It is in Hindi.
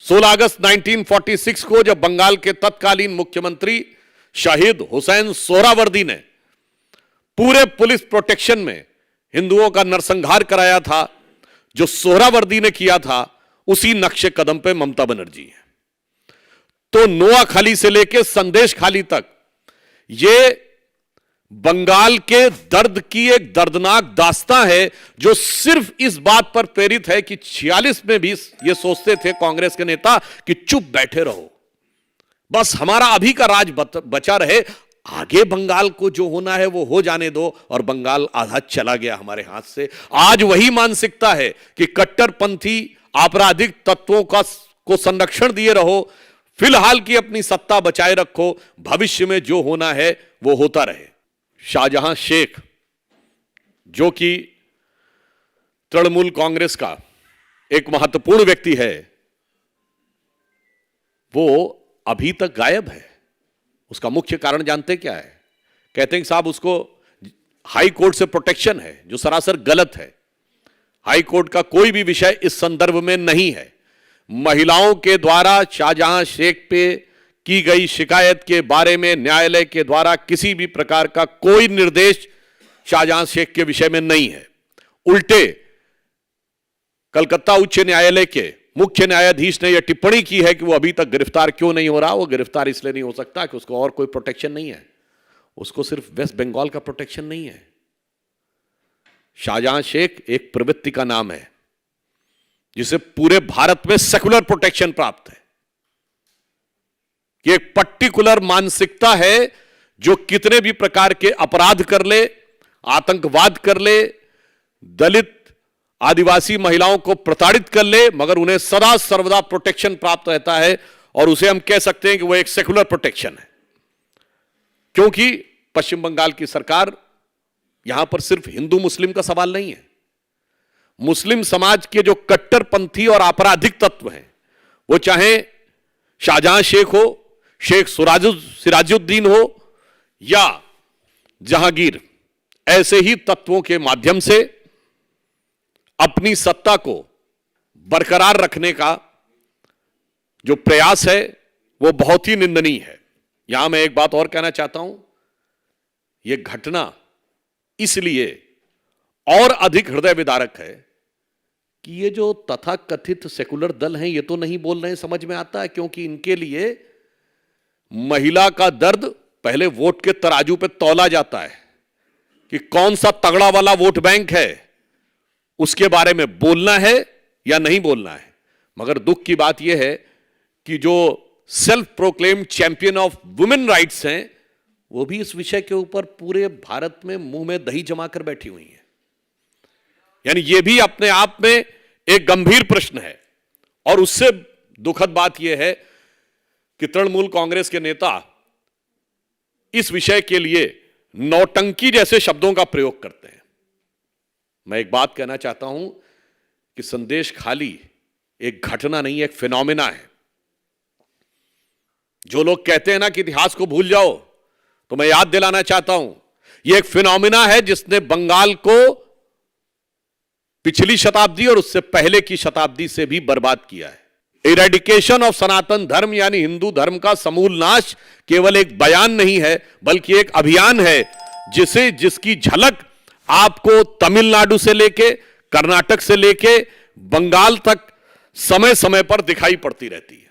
16 अगस्त 1946 को जब बंगाल के तत्कालीन मुख्यमंत्री शहीद हुसैन सोहरावर्दी ने पूरे पुलिस प्रोटेक्शन में हिंदुओं का नरसंहार कराया था, जो सोहरावर्दी ने किया था, उसी नक्शे कदम पे ममता बनर्जी है। तो नोआखाली से लेकर संदेश खाली तक ये बंगाल के दर्द की एक दर्दनाक दास्तां है, जो सिर्फ इस बात पर प्रेरित है कि 46 में भी ये सोचते थे कांग्रेस के नेता कि चुप बैठे रहो, बस हमारा अभी का राज बचा रहे, आगे बंगाल को जो होना है वो हो जाने दो, और बंगाल आधा चला गया हमारे हाथ से। आज वही मानसिकता है कि कट्टरपंथी आपराधिक तत्वों को संरक्षण दिए रहो, फिलहाल की अपनी सत्ता बचाए रखो, भविष्य में जो होना है वो होता रहे। शाहजहां शेख, जो कि तृणमूल कांग्रेस का एक महत्वपूर्ण व्यक्ति है, वो अभी तक गायब है। उसका मुख्य कारण जानते क्या है? कहते हैं कि साहब उसको हाई कोर्ट से प्रोटेक्शन है, जो सरासर गलत है। हाई कोर्ट का कोई भी विषय इस संदर्भ में नहीं है। महिलाओं के द्वारा शाहजहां शेख पे की गई शिकायत के बारे में न्यायालय के द्वारा किसी भी प्रकार का कोई निर्देश शाहजहां शेख के विषय में नहीं है। उल्टे कलकत्ता उच्च न्यायालय के मुख्य न्यायाधीश ने यह टिप्पणी की है कि वो अभी तक गिरफ्तार क्यों नहीं हो रहा। वो गिरफ्तार इसलिए नहीं हो सकता कि उसको और कोई प्रोटेक्शन नहीं है, उसको सिर्फ वेस्ट बंगाल का प्रोटेक्शन नहीं है। शाहजहां शेख एक प्रवृत्ति का नाम है जिसे पूरे भारत में सेकुलर प्रोटेक्शन प्राप्त है। कि एक पर्टिकुलर मानसिकता है जो कितने भी प्रकार के अपराध कर ले, आतंकवाद कर ले, दलित आदिवासी महिलाओं को प्रताड़ित कर ले, मगर उन्हें सदा सर्वदा प्रोटेक्शन प्राप्त रहता है, और उसे हम कह सकते हैं कि वह एक सेकुलर प्रोटेक्शन है। क्योंकि पश्चिम बंगाल की सरकार, यहां पर सिर्फ हिंदू मुस्लिम का सवाल नहीं है, मुस्लिम समाज के जो कट्टरपंथी और आपराधिक तत्व हैं, वो चाहे शाहजहां शेख हो, शेख सिराजुद्दीन हो या जहांगीर, ऐसे ही तत्वों के माध्यम से अपनी सत्ता को बरकरार रखने का जो प्रयास है वो बहुत ही निंदनीय है। यहां मैं एक बात और कहना चाहता हूं, यह घटना इसलिए और अधिक हृदय विदारक है कि ये जो तथाकथित सेकुलर दल हैं, ये तो नहीं बोल रहे हैं, समझ में आता है, क्योंकि इनके लिए महिला का दर्द पहले वोट के तराजू पे तौला जाता है कि कौन सा तगड़ा वाला वोट बैंक है, उसके बारे में बोलना है या नहीं बोलना है। मगर दुख की बात यह है कि जो self proclaimed champion of women rights हैं, वो भी इस विषय के ऊपर पूरे भारत में मुंह में दही जमाकर बैठी हुई हैं। यानी यह भी अपने आप में एक गंभीर प्रश्न है। और उससे दुखद बात यह है कि तृणमूल कांग्रेस के नेता इस विषय के लिए नौटंकी जैसे शब्दों का प्रयोग करते हैं। मैं एक बात कहना चाहता हूं कि संदेश खाली एक घटना नहीं, एक फिनोमिना है। जो लोग कहते हैं ना कि इतिहास को भूल जाओ, तो मैं याद दिलाना चाहता हूं, यह एक फिनोमिना है जिसने बंगाल को पिछली शताब्दी और उससे पहले की शताब्दी से भी बर्बाद किया है। इरेडिकेशन ऑफ सनातन धर्म यानी हिंदू धर्म का समूल नाश केवल एक बयान नहीं है, बल्कि एक अभियान है जिसकी झलक आपको तमिलनाडु से लेके, कर्नाटक से लेके बंगाल तक समय समय पर दिखाई पड़ती रहती है।